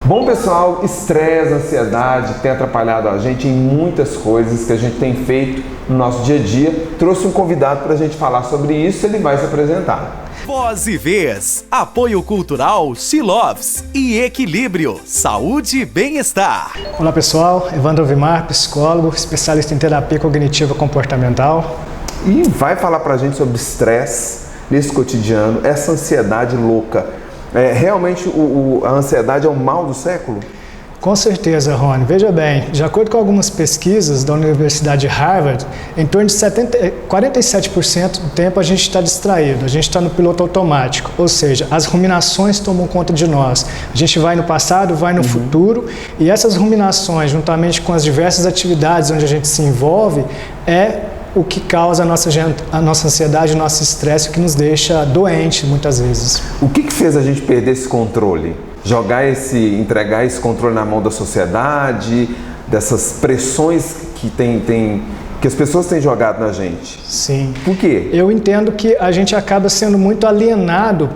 Bom, pessoal, estresse, ansiedade tem atrapalhado a gente em muitas coisas que a gente tem feito no nosso dia a dia. Trouxe um convidado para a gente falar sobre isso, ele vai se apresentar. Voz e Vez, apoio cultural, She-Loves e Equilíbrio, saúde e bem-estar. Olá pessoal, Evandro Vimar, psicólogo, especialista em terapia cognitiva comportamental. E vai falar para a gente sobre estresse nesse cotidiano, essa ansiedade louca. Realmente a ansiedade é o mal do século? Com certeza, Rony. Veja bem, de acordo com algumas pesquisas da Universidade de Harvard, em torno de 47% do tempo a gente está distraído, a gente está no piloto automático, ou seja, as ruminações tomam conta de nós. A gente vai no passado, vai no futuro, e essas ruminações, juntamente com as diversas atividades onde a gente se envolve, o que causa a nossa ansiedade, o nosso estresse, o que nos deixa doente muitas vezes. O que fez a gente perder esse controle? Entregar esse controle na mão da sociedade, dessas pressões que as pessoas têm jogado na gente? Sim. Por quê? Eu entendo que a gente acaba sendo muito alienado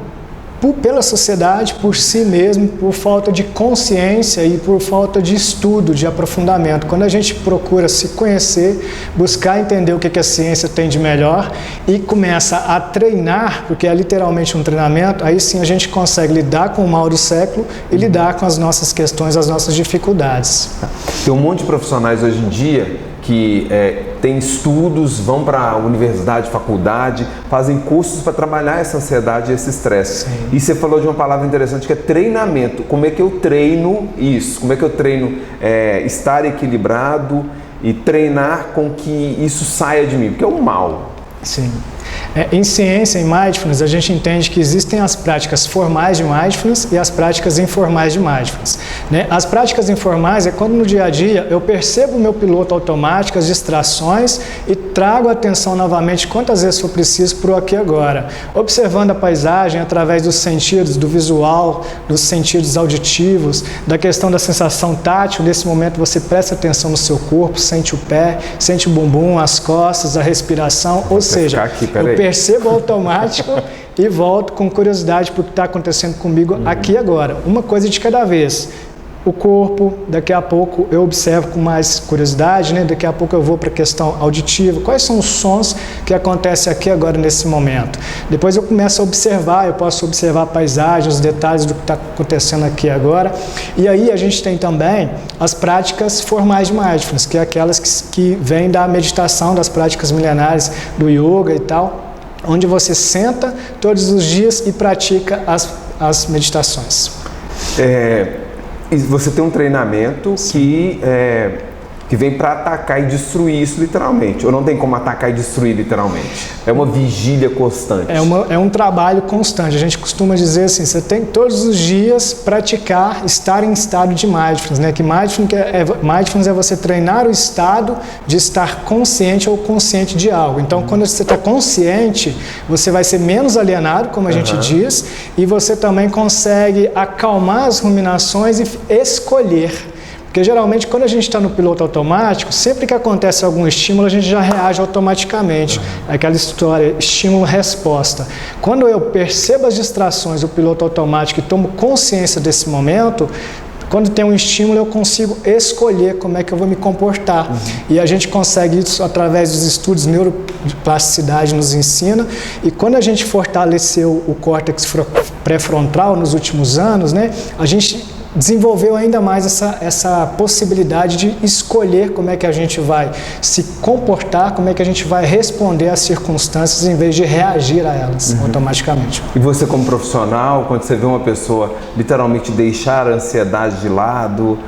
pela sociedade, por si mesmo, por falta de consciência e por falta de estudo, de aprofundamento. Quando a gente procura se conhecer, buscar entender o que a ciência tem de melhor e começa a treinar, porque é literalmente um treinamento, aí sim a gente consegue lidar com o mal do século e lidar com as nossas questões, as nossas dificuldades. Tem um monte de profissionais hoje em dia que têm estudos, vão para a universidade, faculdade, fazem cursos para trabalhar essa ansiedade e esse estresse. E você falou de uma palavra interessante que é treinamento. Como é que eu treino isso? Como é que eu treino estar equilibrado e treinar com que isso saia de mim? Porque é um mal. Sim. Em ciência, em Mindfulness, a gente entende que existem as práticas formais de Mindfulness e as práticas informais de Mindfulness. As práticas informais é quando no dia a dia eu percebo o meu piloto automático, as distrações e trago a atenção novamente quantas vezes for preciso para o aqui e agora. Observando a paisagem através dos sentidos, do visual, dos sentidos auditivos, da questão da sensação tátil. Nesse momento você presta atenção no seu corpo, sente o pé, sente o bumbum, as costas, a respiração, ou seja, eu percebo automático e volto com curiosidade para o que está acontecendo comigo aqui e agora. Uma coisa de cada vez. O corpo, daqui a pouco eu observo com mais curiosidade, daqui a pouco eu vou para a questão auditiva. Quais são os sons que acontecem aqui agora nesse momento? Depois eu começo a observar, eu posso observar a paisagem, os detalhes do que está acontecendo aqui agora. E aí a gente tem também as práticas formais de Mindfulness, que é aquelas que vêm da meditação, das práticas milenares do yoga e tal, onde você senta todos os dias e pratica as meditações. Você tem um treinamento que vem para atacar e destruir isso literalmente, ou não tem como atacar e destruir literalmente? É uma vigília constante. É um trabalho constante. A gente costuma dizer assim, você tem todos os dias praticar, estar em estado de Mindfulness, que Mindfulness é você treinar o estado de estar consciente ou consciente de algo. Então, quando você está consciente, você vai ser menos alienado, como a gente diz, e você também consegue acalmar as ruminações e escolher. Porque geralmente quando a gente está no piloto automático, sempre que acontece algum estímulo, a gente já reage automaticamente. Aquela história, estímulo-resposta. Quando eu percebo as distrações do piloto automático e tomo consciência desse momento, quando tem um estímulo, eu consigo escolher como é que eu vou me comportar. E a gente consegue isso através dos estudos, neuroplasticidade nos ensina. E quando a gente fortaleceu o córtex pré-frontal nos últimos anos, a gente desenvolveu ainda mais essa possibilidade de escolher como é que a gente vai se comportar, como é que a gente vai responder às circunstâncias em vez de reagir a elas automaticamente. E você como profissional, quando você vê uma pessoa literalmente deixar a ansiedade de lado,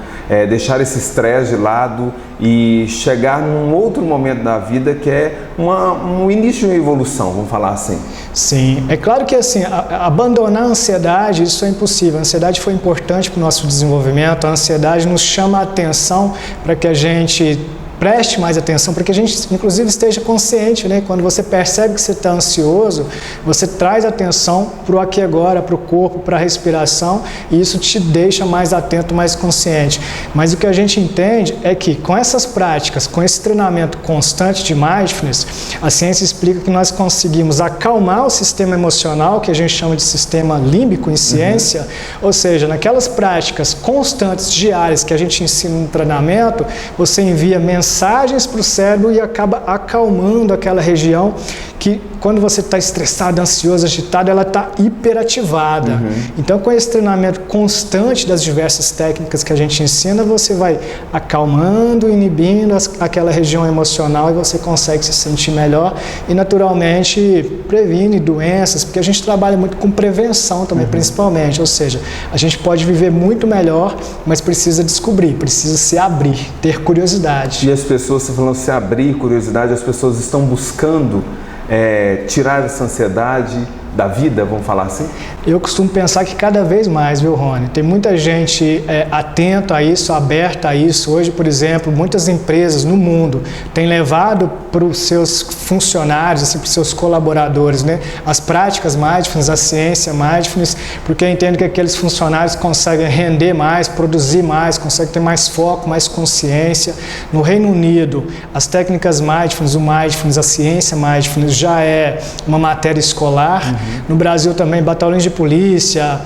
deixar esse estresse de lado e chegar num outro momento da vida que é um início de uma evolução, vamos falar assim. Sim, é claro que assim, abandonar a ansiedade, isso é impossível. A ansiedade foi importante para o nosso desenvolvimento, a ansiedade nos chama a atenção para preste mais atenção, para que a gente, inclusive, esteja consciente, né? Quando você percebe que você está ansioso, você traz atenção para o aqui e agora, para o corpo, para a respiração, e isso te deixa mais atento, mais consciente. Mas o que a gente entende é que com essas práticas, com esse treinamento constante de mindfulness, a ciência explica que nós conseguimos acalmar o sistema emocional, que a gente chama de sistema límbico em ciência, ou seja, naquelas práticas constantes, diárias, que a gente ensina no treinamento, você envia mensagens para o cérebro e acaba acalmando aquela região que, quando você está estressado, ansioso, agitado, ela está hiperativada. Então, com esse treinamento constante das diversas técnicas que a gente ensina, você vai acalmando, inibindo aquela região emocional e você consegue se sentir melhor e, naturalmente, previne doenças, porque a gente trabalha muito com prevenção também, principalmente, ou seja, a gente pode viver muito melhor, mas precisa descobrir, precisa se abrir, ter curiosidade. E as pessoas, você falando se abrir, curiosidade, as pessoas estão buscando tirar essa ansiedade da vida, vamos falar assim? Eu costumo pensar que cada vez mais, viu, Rony? Tem muita gente atenta a isso, aberta a isso. Hoje, por exemplo, muitas empresas no mundo têm levado para os seus funcionários, assim, para os seus colaboradores, né, as práticas mindfulness, a ciência mindfulness, porque eu entendo que aqueles funcionários conseguem render mais, produzir mais, conseguem ter mais foco, mais consciência. No Reino Unido, as técnicas mindfulness, o mindfulness, a ciência mindfulness já é uma matéria escolar. No Brasil também, batalhões de polícia,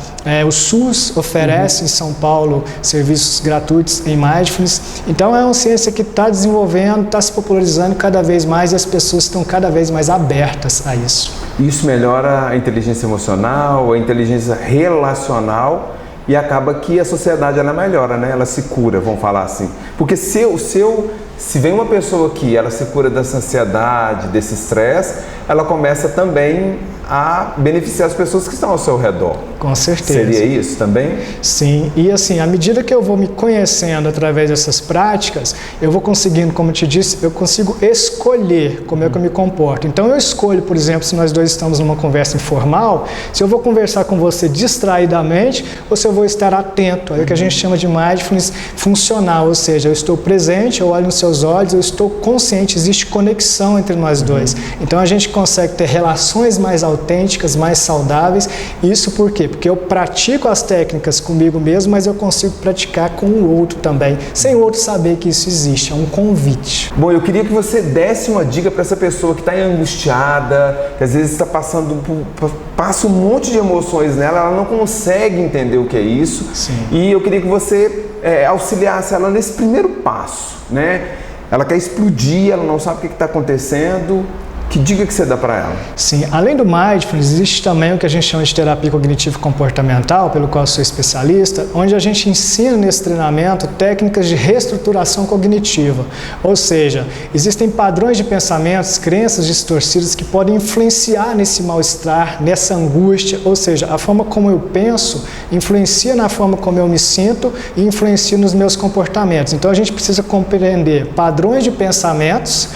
o SUS oferece em São Paulo serviços gratuitos em mindfulness. Então é uma ciência que está desenvolvendo, está se popularizando cada vez mais e as pessoas estão cada vez mais abertas a isso. Isso melhora a inteligência emocional, a inteligência relacional e acaba que a sociedade ela melhora, né? Ela se cura, vamos falar assim. Porque se vem uma pessoa que ela se cura dessa ansiedade, desse estresse, ela começa também a beneficiar as pessoas que estão ao seu redor. Com certeza. Seria isso também? Sim, e assim, à medida que eu vou me conhecendo através dessas práticas, eu vou conseguindo, como eu te disse, eu consigo escolher como é que eu me comporto. Então eu escolho, por exemplo, se nós dois estamos numa conversa informal, se eu vou conversar com você distraidamente ou se eu vou estar atento. É o que a gente chama de mindfulness funcional, ou seja, eu estou presente, eu olho nos seus olhos, eu estou consciente, existe conexão entre nós dois. Então a gente consegue ter relações mais autênticas, mais saudáveis. Isso por quê? Porque eu pratico as técnicas comigo mesmo, mas eu consigo praticar com o outro também, sem o outro saber que isso existe, é um convite. Bom, eu queria que você desse uma dica para essa pessoa que está angustiada, que às vezes está passa um monte de emoções nela, ela não consegue entender o que é isso. Sim. E eu queria que você auxiliasse ela nesse primeiro passo, né? Ela quer explodir, ela não sabe o que está acontecendo. Que dica que você dá para ela? Sim, além do mindfulness, existe também o que a gente chama de terapia cognitivo-comportamental, pelo qual eu sou especialista, onde a gente ensina nesse treinamento técnicas de reestruturação cognitiva. Ou seja, existem padrões de pensamentos, crenças distorcidas que podem influenciar nesse mal-estar, nessa angústia, ou seja, a forma como eu penso influencia na forma como eu me sinto e influencia nos meus comportamentos. Então a gente precisa compreender padrões de pensamentos,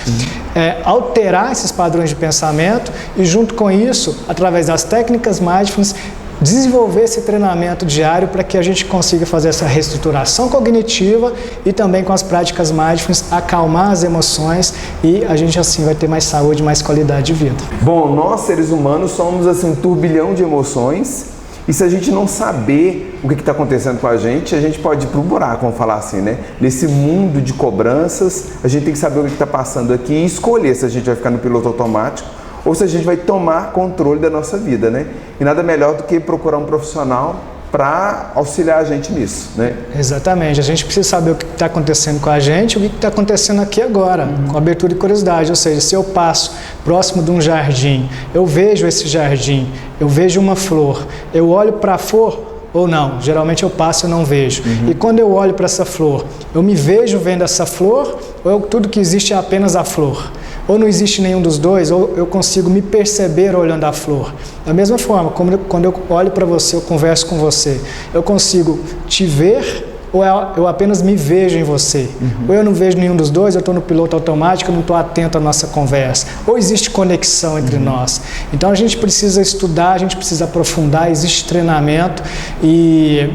alterar esses padrões de pensamento e, junto com isso, através das técnicas mindfulness, desenvolver esse treinamento diário para que a gente consiga fazer essa reestruturação cognitiva e também com as práticas mindfulness acalmar as emoções e a gente assim vai ter mais saúde, mais qualidade de vida. Bom, nós seres humanos somos assim um turbilhão de emoções. E se a gente não saber o que está acontecendo com a gente pode ir para o buraco, vamos falar assim, né? Nesse mundo de cobranças, a gente tem que saber o que está passando aqui e escolher se a gente vai ficar no piloto automático ou se a gente vai tomar controle da nossa vida, né? E nada melhor do que procurar um profissional para auxiliar a gente nisso, né? Exatamente, a gente precisa saber o que está acontecendo com a gente, o que está acontecendo aqui agora, com abertura e curiosidade, ou seja, se eu passo próximo de um jardim, eu vejo esse jardim, eu vejo uma flor, eu olho para a flor ou não, geralmente eu passo e não vejo. E quando eu olho para essa flor, eu me vejo vendo essa flor ou tudo que existe é apenas a flor? Ou não existe nenhum dos dois, ou eu consigo me perceber olhando a flor. Da mesma forma, quando eu olho para você, eu converso com você, eu consigo te ver ou eu apenas me vejo em você? Ou eu não vejo nenhum dos dois, eu estou no piloto automático, eu não estou atento à nossa conversa. Ou existe conexão entre nós? Então a gente precisa estudar, a gente precisa aprofundar, existe treinamento e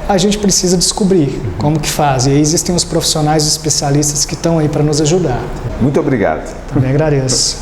a gente precisa descobrir como que faz. E aí existem os profissionais especialistas que estão aí para nos ajudar. Muito obrigado. Também agradeço.